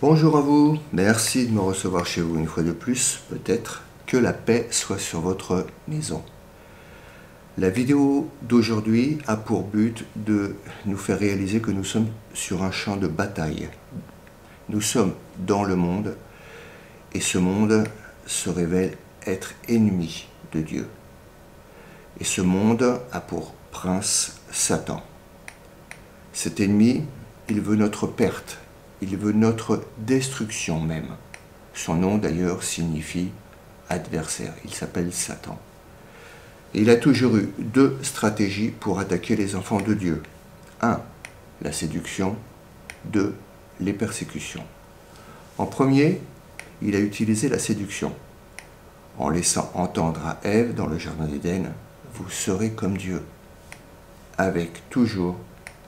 Bonjour à vous, merci de me recevoir chez vous une fois de plus, peut-être que la paix soit sur votre maison. La vidéo d'aujourd'hui a pour but de nous faire réaliser que nous sommes sur un champ de bataille. Nous sommes dans le monde et ce monde se révèle être ennemi de Dieu. Et ce monde a pour prince Satan. Cet ennemi, il veut notre perte. Il veut notre destruction même. Son nom d'ailleurs signifie adversaire. Il s'appelle Satan. Et il a toujours eu deux stratégies pour attaquer les enfants de Dieu. 1. La séduction. 2. Les persécutions. En premier, il a utilisé la séduction. En laissant entendre à Ève dans le jardin d'Éden, « Vous serez comme Dieu », avec toujours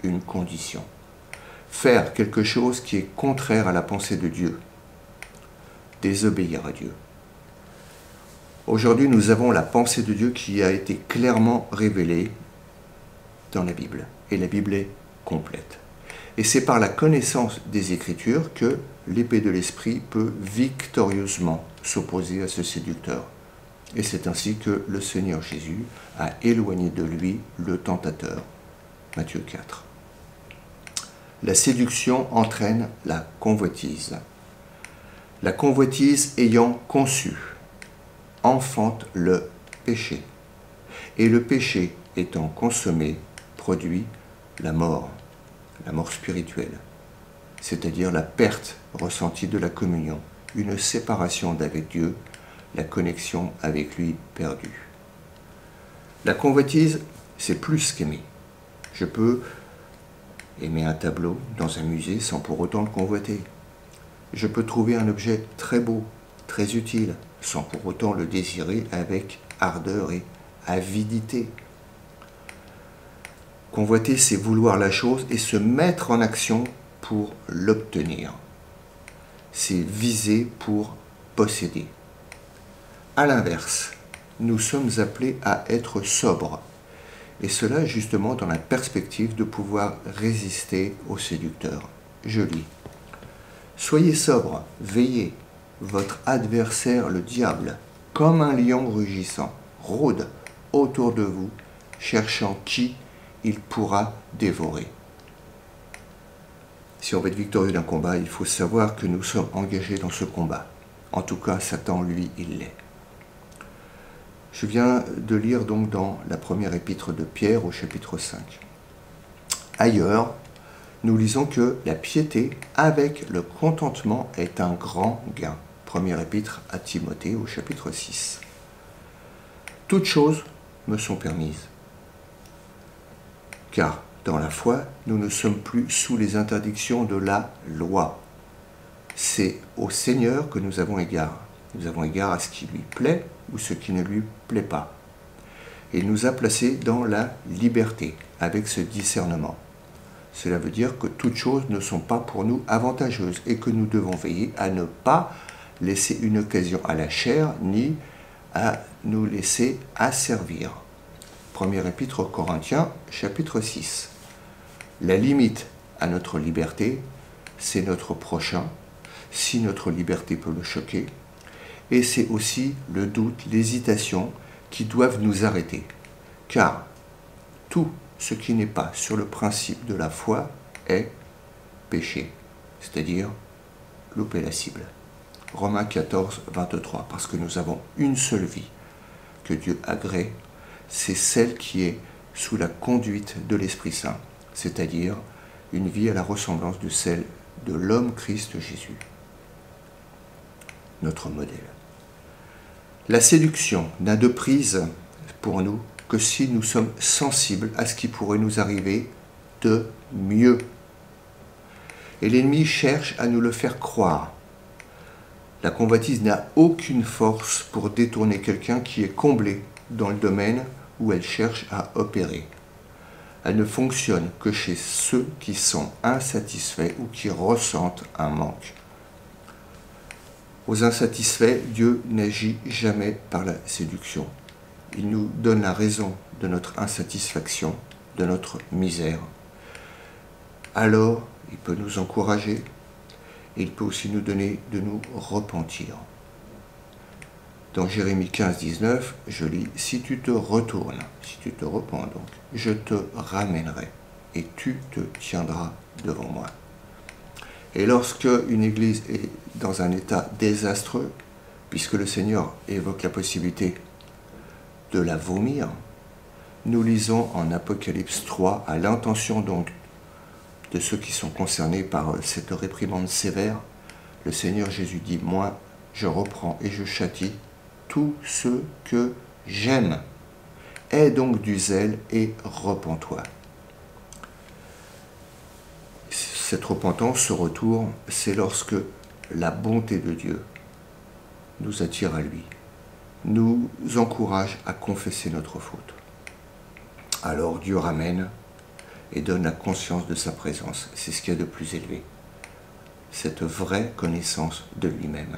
une condition. Faire quelque chose qui est contraire à la pensée de Dieu. Désobéir à Dieu. Aujourd'hui, nous avons la pensée de Dieu qui a été clairement révélée dans la Bible. Et la Bible est complète. Et c'est par la connaissance des Écritures que l'épée de l'Esprit peut victorieusement s'opposer à ce séducteur. Et c'est ainsi que le Seigneur Jésus a éloigné de lui le tentateur. Matthieu 4. La séduction entraîne la convoitise. La convoitise ayant conçu enfante le péché. Et le péché étant consommé produit la mort spirituelle, c'est-à-dire la perte ressentie de la communion, une séparation d'avec Dieu, la connexion avec lui perdue. La convoitise, c'est plus qu'aimer. Je peux aimer un tableau dans un musée sans pour autant le convoiter. Je peux trouver un objet très beau, très utile, sans pour autant le désirer avec ardeur et avidité. Convoiter, c'est vouloir la chose et se mettre en action pour l'obtenir. C'est viser pour posséder. À l'inverse, nous sommes appelés à être sobres. Et cela justement dans la perspective de pouvoir résister au séducteur. Je lis. Soyez sobres, veillez. Votre adversaire, le diable, comme un lion rugissant, rôde autour de vous, cherchant qui il pourra dévorer. Si on veut être victorieux d'un combat, il faut savoir que nous sommes engagés dans ce combat. En tout cas, Satan, lui, il l'est. Je viens de lire donc dans la première épître de Pierre au chapitre 5. Ailleurs, nous lisons que la piété avec le contentement est un grand gain. Première épître à Timothée au chapitre 6. Toutes choses me sont permises. Car dans la foi, nous ne sommes plus sous les interdictions de la loi. C'est au Seigneur que nous avons égard. Nous avons égard à ce qui lui plaît ou ce qui ne lui plaît pas. Et il nous a placés dans la liberté, avec ce discernement. Cela veut dire que toutes choses ne sont pas pour nous avantageuses et que nous devons veiller à ne pas laisser une occasion à la chair, ni à nous laisser asservir. Première épître aux Corinthiens, chapitre 6. La limite à notre liberté, c'est notre prochain, si notre liberté peut le choquer, et c'est aussi le doute, l'hésitation qui doivent nous arrêter. Car tout ce qui n'est pas sur le principe de la foi est péché, c'est-à-dire louper la cible. Romains 14, 23, parce que nous avons une seule vie que Dieu agrée, c'est celle qui est sous la conduite de l'Esprit Saint, c'est-à-dire une vie à la ressemblance de celle de l'homme Christ Jésus, notre modèle. La séduction n'a de prise pour nous que si nous sommes sensibles à ce qui pourrait nous arriver de mieux. Et l'ennemi cherche à nous le faire croire. La convoitise n'a aucune force pour détourner quelqu'un qui est comblé dans le domaine où elle cherche à opérer. Elle ne fonctionne que chez ceux qui sont insatisfaits ou qui ressentent un manque. Aux insatisfaits, Dieu n'agit jamais par la séduction. Il nous donne la raison de notre insatisfaction, de notre misère. Alors, il peut nous encourager et il peut aussi nous donner de nous repentir. Dans Jérémie 15, 19, je lis « Si tu te retournes, si tu te repens donc, je te ramènerai et tu te tiendras devant moi. » Et lorsque une église est dans un état désastreux, puisque le Seigneur évoque la possibilité de la vomir, nous lisons en Apocalypse 3, à l'intention donc de ceux qui sont concernés par cette réprimande sévère, le Seigneur Jésus dit « Moi, je reprends et je châtie tous ceux que j'aime. Aie donc du zèle et repens-toi. » Cette repentance, ce retour, c'est lorsque la bonté de Dieu nous attire à lui, nous encourage à confesser notre faute. Alors Dieu ramène et donne la conscience de sa présence. C'est ce qu'il y a de plus élevé. Cette vraie connaissance de lui-même.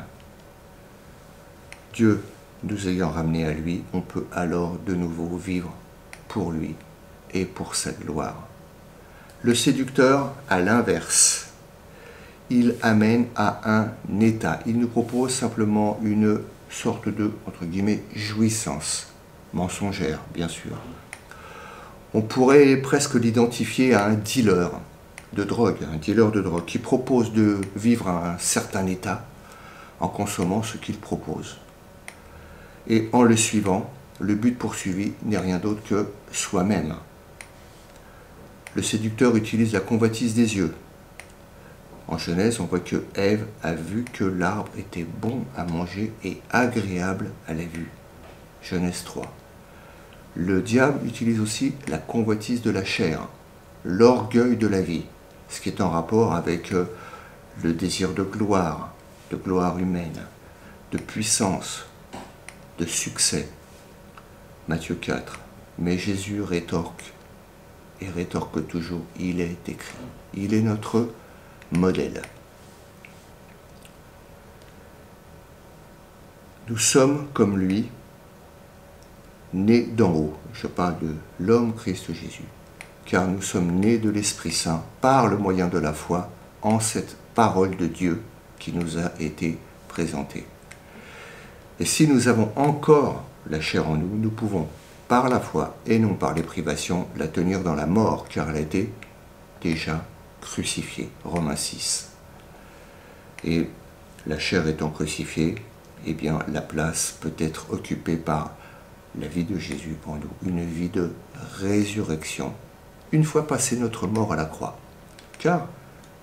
Dieu nous ayant ramenés à lui, on peut alors de nouveau vivre pour lui et pour sa gloire. Le séducteur, à l'inverse, il amène à un état. Il nous propose simplement une sorte de, entre guillemets, jouissance mensongère, bien sûr. On pourrait presque l'identifier à un dealer de drogue, qui propose de vivre un certain état en consommant ce qu'il propose. Et en le suivant, le but poursuivi n'est rien d'autre que soi-même. Le séducteur utilise la convoitise des yeux. En Genèse, on voit que Ève a vu que l'arbre était bon à manger et agréable à la vue. Genèse 3. Le diable utilise aussi la convoitise de la chair, l'orgueil de la vie, ce qui est en rapport avec le désir de gloire humaine, de puissance, de succès. Matthieu 4. Mais Jésus rétorque, et rétorque toujours, il est écrit. Il est notre modèle. Nous sommes comme lui, nés d'en haut. Je parle de l'homme Christ Jésus. Car nous sommes nés de l'Esprit Saint par le moyen de la foi en cette parole de Dieu qui nous a été présentée. Et si nous avons encore la chair en nous, nous pouvons, par la foi et non par les privations, la tenir dans la mort, car elle a été déjà crucifiée. Romains 6. Et la chair étant crucifiée, eh bien, la place peut être occupée par la vie de Jésus pour nous, une vie de résurrection, une fois passé notre mort à la croix. Car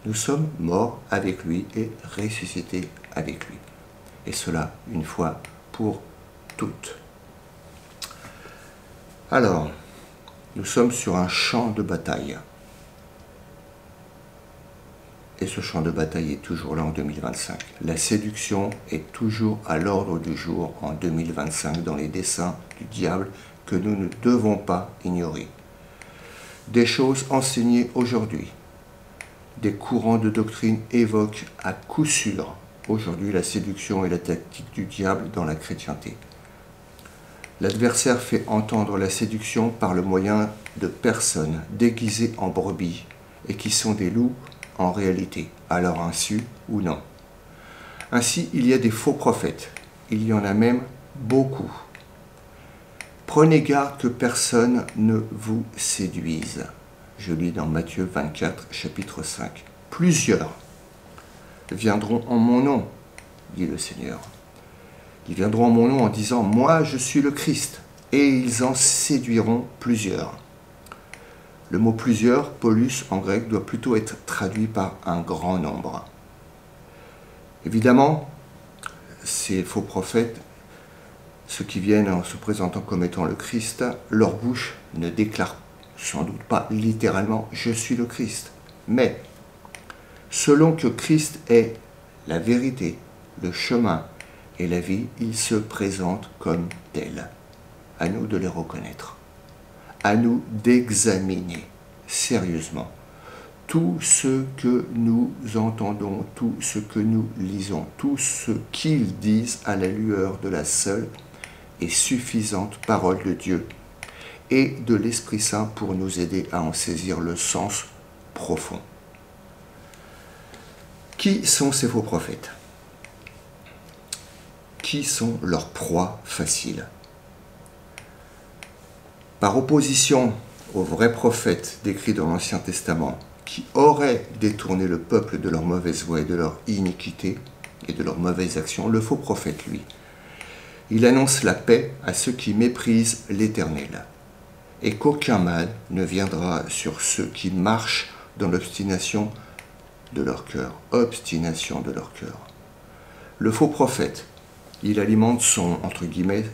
nous sommes morts avec lui et ressuscités avec lui. Et cela une fois pour toutes. Alors, nous sommes sur un champ de bataille. Et ce champ de bataille est toujours là en 2025. La séduction est toujours à l'ordre du jour en 2025 dans les desseins du diable que nous ne devons pas ignorer. Des choses enseignées aujourd'hui, des courants de doctrine évoquent à coup sûr aujourd'hui la séduction et la tactique du diable dans la chrétienté. L'adversaire fait entendre la séduction par le moyen de personnes déguisées en brebis et qui sont des loups en réalité, à leur insu ou non. Ainsi, il y a des faux prophètes. Il y en a même beaucoup. Prenez garde que personne ne vous séduise. Je lis dans Matthieu 24, chapitre 5. Plusieurs viendront en mon nom, dit le Seigneur. Ils viendront en mon nom en disant « Moi, je suis le Christ » et ils en séduiront plusieurs. Le mot « plusieurs », pollus en grec, doit plutôt être traduit par un grand nombre. Évidemment, ces faux prophètes, ceux qui viennent en se présentant comme étant le Christ, leur bouche ne déclare sans doute pas littéralement « Je suis le Christ ». Mais, selon que Christ est la vérité, le chemin et la vie, ils se présentent comme tels. À nous de les reconnaître. À nous d'examiner sérieusement tout ce que nous entendons, tout ce que nous lisons, tout ce qu'ils disent à la lueur de la seule et suffisante parole de Dieu et de l'Esprit Saint pour nous aider à en saisir le sens profond. Qui sont ces faux prophètes? Qui sont leurs proies faciles? Par opposition aux vrais prophètes décrits dans l'Ancien Testament, qui auraient détourné le peuple de leur mauvaise voie et de leur iniquité et de leurs mauvaises actions, le faux prophète, lui, il annonce la paix à ceux qui méprisent l'Éternel, et qu'aucun mal ne viendra sur ceux qui marchent dans l'obstination de leur cœur. Obstination de leur cœur. Le faux prophète, il alimente son, entre guillemets,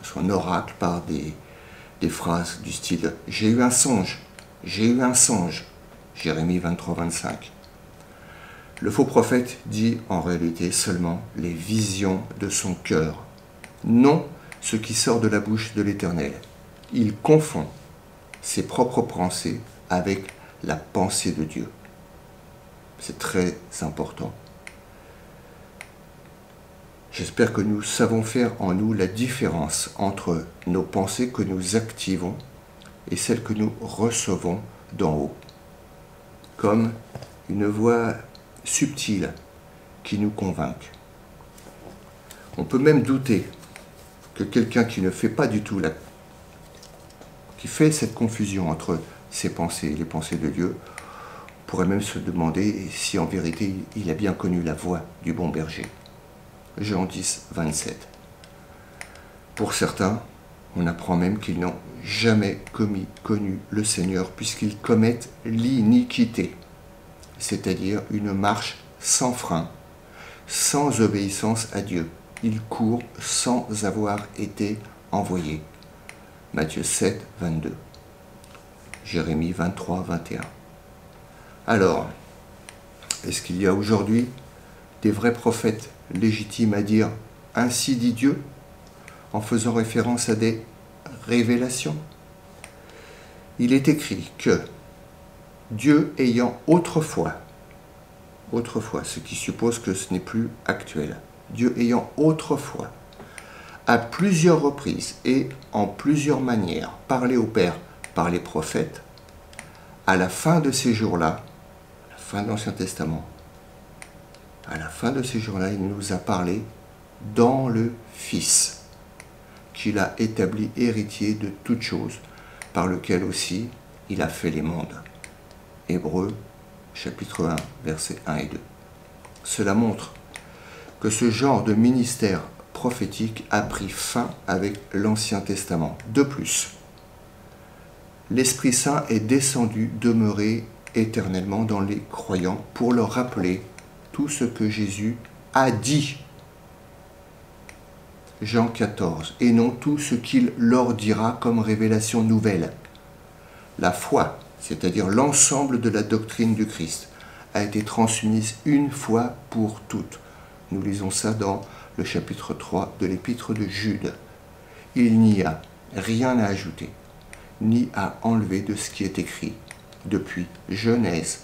son oracle par des phrases du style « J'ai eu un songe, j'ai eu un songe », Jérémie 23, 25. Le faux prophète dit en réalité seulement les visions de son cœur, non ce qui sort de la bouche de l'Éternel. Il confond ses propres pensées avec la pensée de Dieu. C'est très important. J'espère que nous savons faire en nous la différence entre nos pensées que nous activons et celles que nous recevons d'en haut, comme une voix subtile qui nous convainc. On peut même douter que quelqu'un qui ne fait pas du tout qui fait cette confusion entre ses pensées et les pensées de Dieu pourrait même se demander si en vérité il a bien connu la voix du bon berger. Jean 10, 27. Pour certains, on apprend même qu'ils n'ont jamais connu le Seigneur puisqu'ils commettent l'iniquité, c'est-à-dire une marche sans frein, sans obéissance à Dieu. Ils courent sans avoir été envoyés. Matthieu 7, 22. Jérémie 23, 21. Alors, est-ce qu'il y a aujourd'hui des vrais prophètes légitimes à dire « Ainsi dit Dieu » en faisant référence à des révélations? Il est écrit que Dieu ayant autrefois, ce qui suppose que ce n'est plus actuel, Dieu ayant autrefois, à plusieurs reprises et en plusieurs manières, parlé au Père par les prophètes, à la fin de ces jours-là, la fin de l'Ancien Testament, à la fin de ces jours-là, il nous a parlé dans le Fils, qu'il a établi héritier de toutes choses, par lequel aussi il a fait les mondes. Hébreux, chapitre 1, versets 1 et 2. Cela montre que ce genre de ministère prophétique a pris fin avec l'Ancien Testament. De plus, l'Esprit Saint est descendu demeurer éternellement dans les croyants pour leur rappeler tout ce que Jésus a dit. Jean 14, et non tout ce qu'il leur dira comme révélation nouvelle. La foi, c'est-à-dire l'ensemble de la doctrine du Christ, a été transmise une fois pour toutes. Nous lisons ça dans le chapitre 3 de l'épître de Jude. Il n'y a rien à ajouter, ni à enlever de ce qui est écrit depuis Genèse,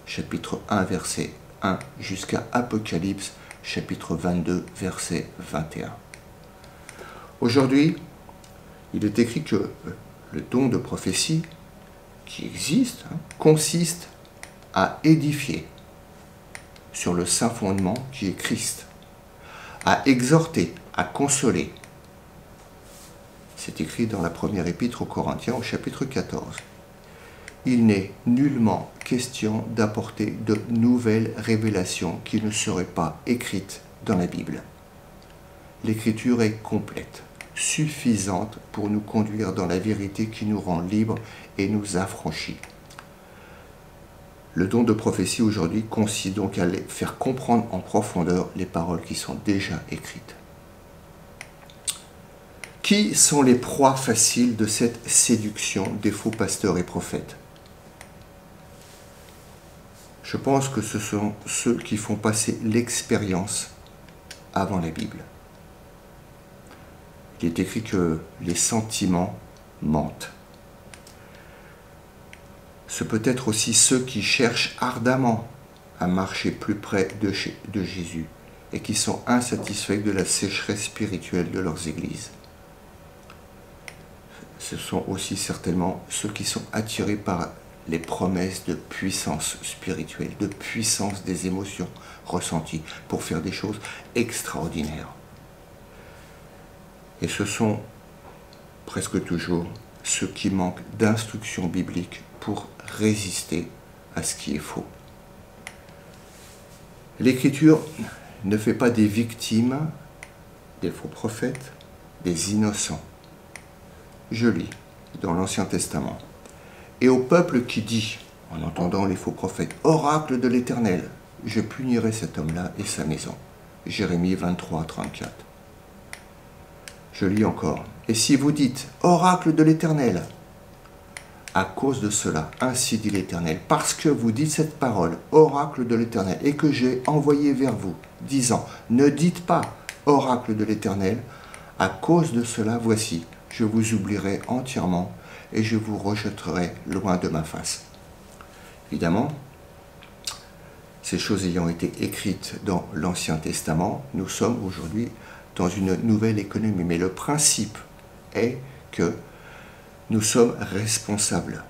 chapitre 1, verset 1, jusqu'à Apocalypse, chapitre 22, verset 21. Aujourd'hui, il est écrit que le don de prophétie qui existe consiste à édifier sur le saint fondement qui est Christ, à exhorter, à consoler. C'est écrit dans la première épître aux Corinthiens au chapitre 14. Il n'est nullement question d'apporter de nouvelles révélations qui ne seraient pas écrites dans la Bible. L'écriture est complète, suffisante pour nous conduire dans la vérité qui nous rend libres et nous affranchit. Le don de prophétie aujourd'hui consiste donc à faire comprendre en profondeur les paroles qui sont déjà écrites. Qui sont les proies faciles de cette séduction des faux pasteurs et prophètes? Je pense que ce sont ceux qui font passer l'expérience avant la Bible. Il est écrit que les sentiments mentent. Ce peut être aussi ceux qui cherchent ardemment à marcher plus près de Jésus et qui sont insatisfaits de la sécheresse spirituelle de leurs églises. Ce sont aussi certainement ceux qui sont attirés par les promesses de puissance spirituelle, de puissance des émotions ressenties pour faire des choses extraordinaires. Et ce sont presque toujours ceux qui manquent d'instruction biblique pour résister à ce qui est faux. L'Écriture ne fait pas des victimes, des faux prophètes, des innocents. Je lis dans l'Ancien Testament. Et au peuple qui dit, en entendant les faux prophètes, « Oracle de l'Éternel, je punirai cet homme-là et sa maison. » Jérémie 23, 34. Je lis encore. « Et si vous dites, Oracle de l'Éternel, à cause de cela, ainsi dit l'Éternel, parce que vous dites cette parole, Oracle de l'Éternel, et que j'ai envoyé vers vous, disant, ne dites pas, Oracle de l'Éternel, à cause de cela, voici, je vous oublierai entièrement, et je vous rejetterai loin de ma face. » Évidemment, ces choses ayant été écrites dans l'Ancien Testament, nous sommes aujourd'hui dans une nouvelle économie. Mais le principe est que nous sommes responsables.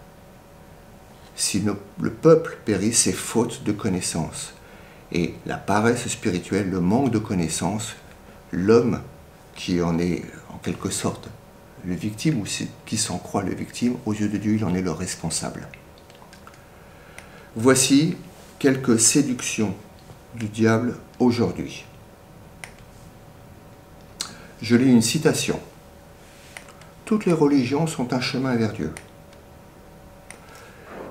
Si le peuple périt, c'est faute de connaissance. Et la paresse spirituelle, le manque de connaissance, l'homme qui en est en quelque sorte le victime, ou qui s'en croit le victime, aux yeux de Dieu, il en est le responsable. Voici quelques séductions du diable aujourd'hui. Je lis une citation. « Toutes les religions sont un chemin vers Dieu.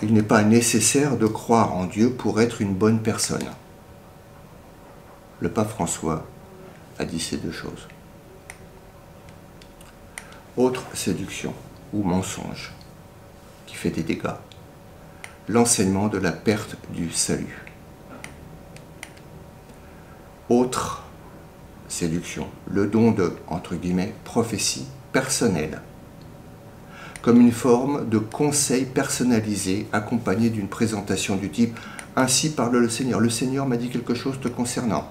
Il n'est pas nécessaire de croire en Dieu pour être une bonne personne. » Le pape François a dit ces deux choses. Autre séduction ou mensonge qui fait des dégâts. L'enseignement de la perte du salut. Autre séduction, le don de, entre guillemets, prophétie personnelle, comme une forme de conseil personnalisé accompagné d'une présentation du type « Ainsi parle le Seigneur. Le Seigneur m'a dit quelque chose te concernant »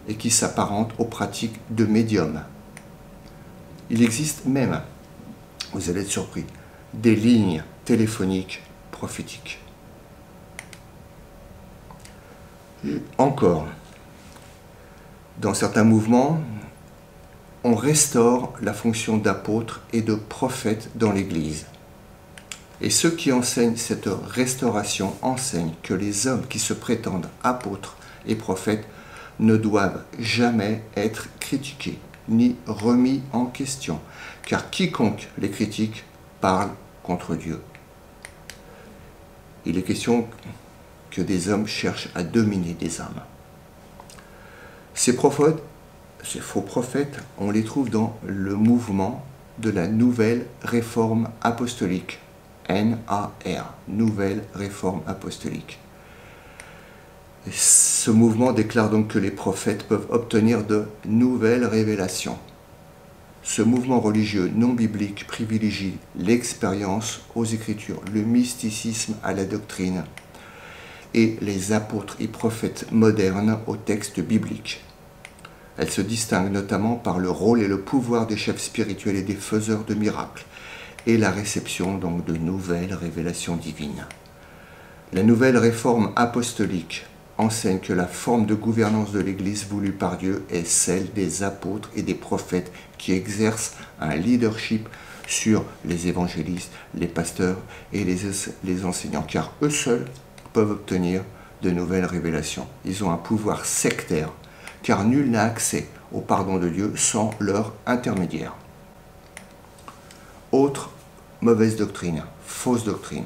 et qui s'apparente aux pratiques de médium. Il existe même, vous allez être surpris, des lignes téléphoniques prophétiques. Encore, dans certains mouvements, on restaure la fonction d'apôtre et de prophète dans l'Église. Et ceux qui enseignent cette restauration enseignent que les hommes qui se prétendent apôtres et prophètes ne doivent jamais être critiqués ni remis en question, car quiconque les critique parle contre Dieu. Il est question que des hommes cherchent à dominer des âmes. Ces faux prophètes, on les trouve dans le mouvement de la Nouvelle Réforme Apostolique, NAR, Nouvelle Réforme Apostolique. Ce mouvement déclare donc que les prophètes peuvent obtenir de nouvelles révélations. Ce mouvement religieux non biblique privilégie l'expérience aux Écritures, le mysticisme à la doctrine et les apôtres et prophètes modernes aux textes bibliques. Elle se distingue notamment par le rôle et le pouvoir des chefs spirituels et des faiseurs de miracles et la réception donc de nouvelles révélations divines. La nouvelle réforme apostolique enseigne que la forme de gouvernance de l'Église voulue par Dieu est celle des apôtres et des prophètes qui exercent un leadership sur les évangélistes, les pasteurs et les enseignants, car eux seuls peuvent obtenir de nouvelles révélations. Ils ont un pouvoir sectaire, car nul n'a accès au pardon de Dieu sans leur intermédiaire. Autre mauvaise doctrine, fausse doctrine.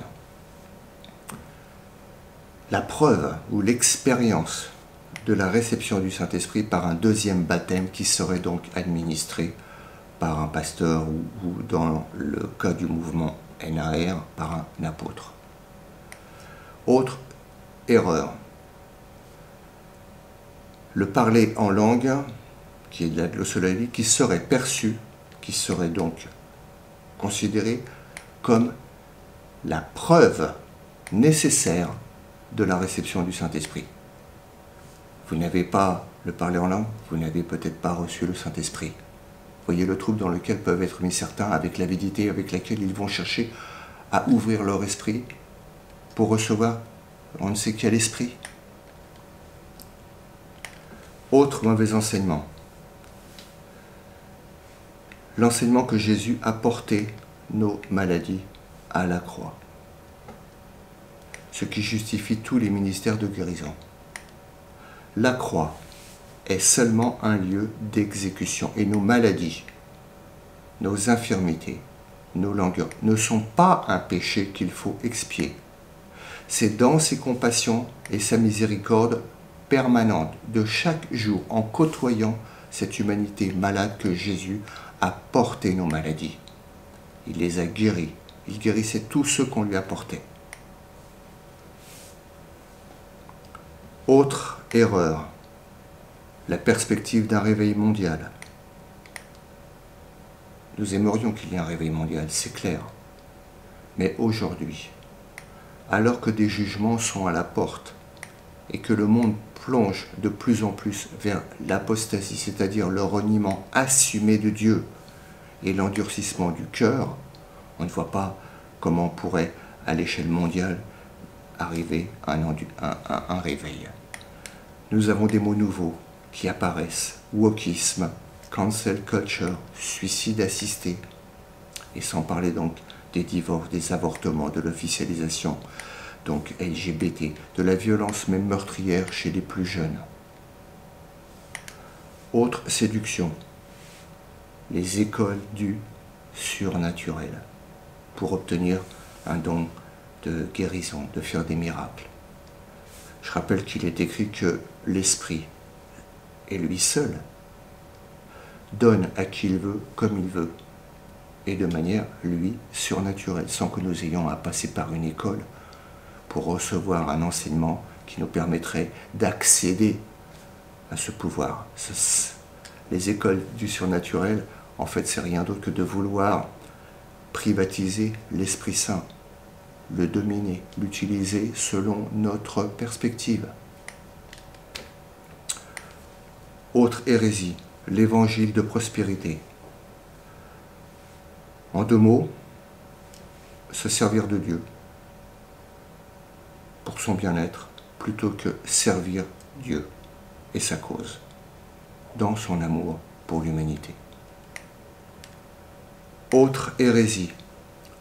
La preuve ou l'expérience de la réception du Saint-Esprit par un deuxième baptême qui serait donc administré par un pasteur ou dans le cas du mouvement NAR, par un apôtre. Autre erreur. Le parler en langue, qui est de la glossolalie, qui serait perçu, qui serait donc considéré comme la preuve nécessaire de la réception du Saint-Esprit. Vous n'avez pas le parler en langue, vous n'avez peut-être pas reçu le Saint-Esprit. Voyez le trouble dans lequel peuvent être mis certains avec l'avidité avec laquelle ils vont chercher à ouvrir leur esprit pour recevoir on ne sait quel esprit. Autre mauvais enseignement. L'enseignement que Jésus a porté nos maladies à la croix. Ce qui justifie tous les ministères de guérison. La croix est seulement un lieu d'exécution et nos maladies, nos infirmités, nos langueurs ne sont pas un péché qu'il faut expier. C'est dans ses compassions et sa miséricorde permanente de chaque jour, en côtoyant cette humanité malade, que Jésus a porté nos maladies. Il les a guéris. Il guérissait tous ceux qu'on lui apportait. Autre erreur, la perspective d'un réveil mondial. Nous aimerions qu'il y ait un réveil mondial, c'est clair. Mais aujourd'hui, alors que des jugements sont à la porte et que le monde plonge de plus en plus vers l'apostasie, c'est-à-dire le reniement assumé de Dieu et l'endurcissement du cœur, on ne voit pas comment on pourrait, à l'échelle mondiale, arriver à un réveil. Nous avons des mots nouveaux qui apparaissent: wokisme, cancel culture, suicide assisté, et sans parler donc des divorces, des avortements, de l'officialisation, donc LGBT, de la violence même meurtrière chez les plus jeunes. Autre séduction, les écoles du surnaturel, pour obtenir un don de guérison, de faire des miracles. Je rappelle qu'il est écrit que l'Esprit, et lui seul, donne à qui il veut, comme il veut, et de manière, lui, surnaturelle, sans que nous ayons à passer par une école pour recevoir un enseignement qui nous permettrait d'accéder à ce pouvoir. Les écoles du surnaturel, en fait, c'est rien d'autre que de vouloir privatiser l'Esprit Saint, le dominer, l'utiliser selon notre perspective. Autre hérésie, l'évangile de prospérité. En deux mots, se servir de Dieu pour son bien-être plutôt que servir Dieu et sa cause dans son amour pour l'humanité. Autre hérésie,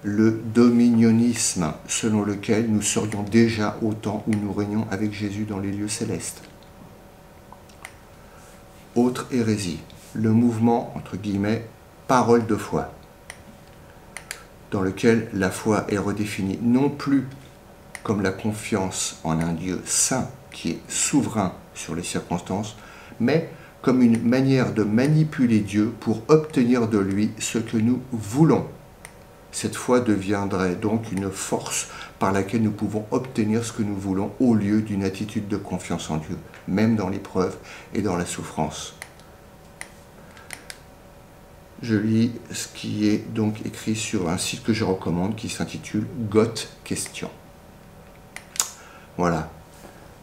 le dominionnisme selon lequel nous serions déjà au temps où nous régnons avec Jésus dans les lieux célestes. Autre hérésie, le mouvement, entre guillemets, parole de foi, dans lequel la foi est redéfinie non plus comme la confiance en un Dieu saint qui est souverain sur les circonstances, mais comme une manière de manipuler Dieu pour obtenir de lui ce que nous voulons. Cette foi deviendrait donc une force par laquelle nous pouvons obtenir ce que nous voulons au lieu d'une attitude de confiance en Dieu, même dans l'épreuve et dans la souffrance. Je lis ce qui est donc écrit sur un site que je recommande qui s'intitule Got Question. Voilà,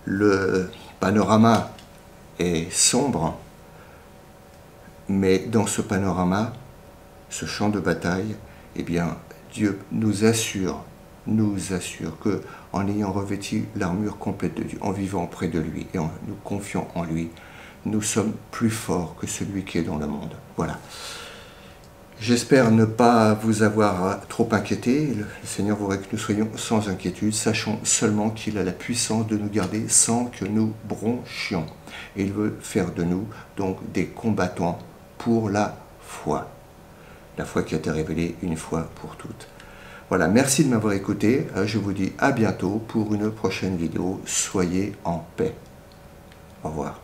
le panorama est sombre, mais dans ce panorama, ce champ de bataille, eh bien, Dieu nous assure que, en ayant revêtu l'armure complète de Dieu, en vivant près de lui et en nous confiant en lui, nous sommes plus forts que celui qui est dans le monde. Voilà. J'espère ne pas vous avoir trop inquiété. Le Seigneur voudrait que nous soyons sans inquiétude. Sachons seulement qu'il a la puissance de nous garder sans que nous bronchions. Et il veut faire de nous donc des combattants pour la foi. La foi qui a été révélée une fois pour toutes. Voilà, merci de m'avoir écouté. Je vous dis à bientôt pour une prochaine vidéo. Soyez en paix. Au revoir.